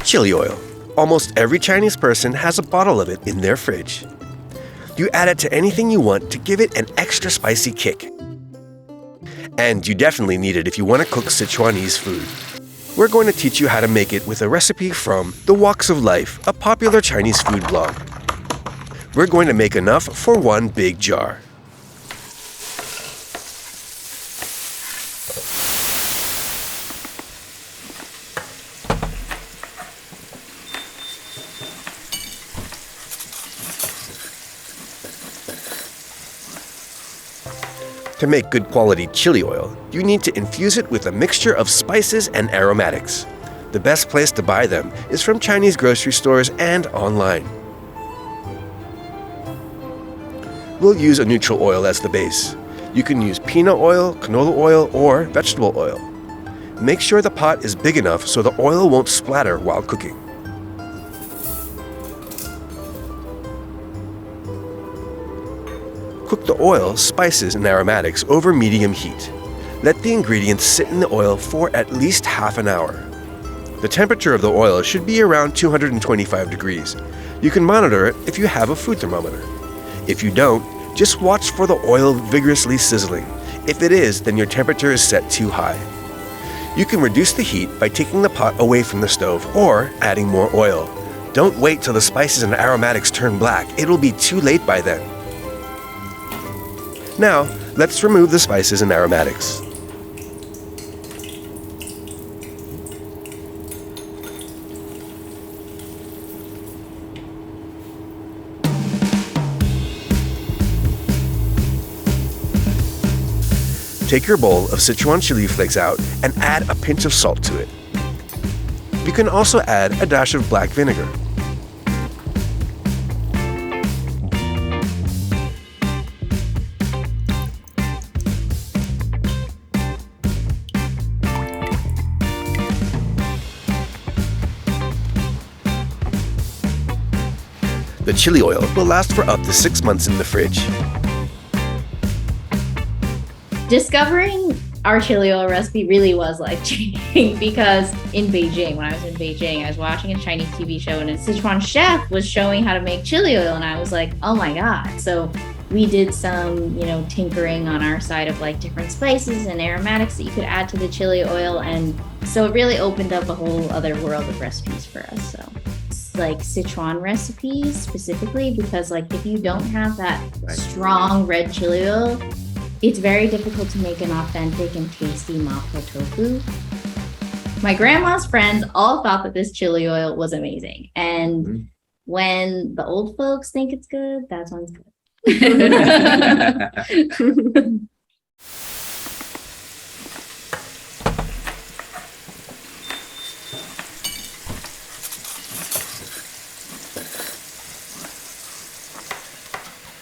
Chili oil. Almost every Chinese person has a bottle of it in their fridge. You add it to anything you want to give it an extra spicy kick. And you definitely need it if you want to cook Sichuanese food. We're going to teach you how to make it with a recipe from The Walks of Life, a popular Chinese food blog. We're going to make enough for one big jar. To make good quality chili oil, you need to infuse it with a mixture of spices and aromatics. The best place to buy them is from Chinese grocery stores and online. We'll use a neutral oil as the base. You can use peanut oil, canola oil, or vegetable oil. Make sure the pot is big enough so the oil won't splatter while cooking. Cook the oil, spices, and aromatics over medium heat. Let the ingredients sit in the oil for at least half an hour. The temperature of the oil should be around 225 degrees. You can monitor it if you have a food thermometer. If you don't, just watch for the oil vigorously sizzling. If it is, then your temperature is set too high. You can reduce the heat by taking the pot away from the stove or adding more oil. Don't wait till the spices and aromatics turn black. It'll be too late by then. Now, let's remove the spices and aromatics. Take your bowl of Sichuan chili flakes out and add a pinch of salt to it. You can also add a dash of black vinegar. The chili oil will last for up to 6 months in the fridge. Discovering our chili oil recipe really was life-changing because in Beijing, when I was in Beijing, I was watching a Chinese TV show and a Sichuan chef was showing how to make chili oil, and I was like, oh my God. So we did some, tinkering on our side of different spices and aromatics that you could add to the chili oil, and so it really opened up a whole other world of recipes for us. So Sichuan recipes specifically, because if you don't have that strong red chili oil, it's very difficult to make an authentic and tasty mapo tofu. My grandma's friends all thought that this chili oil was amazing, and when the old folks think it's good, that's when it's good.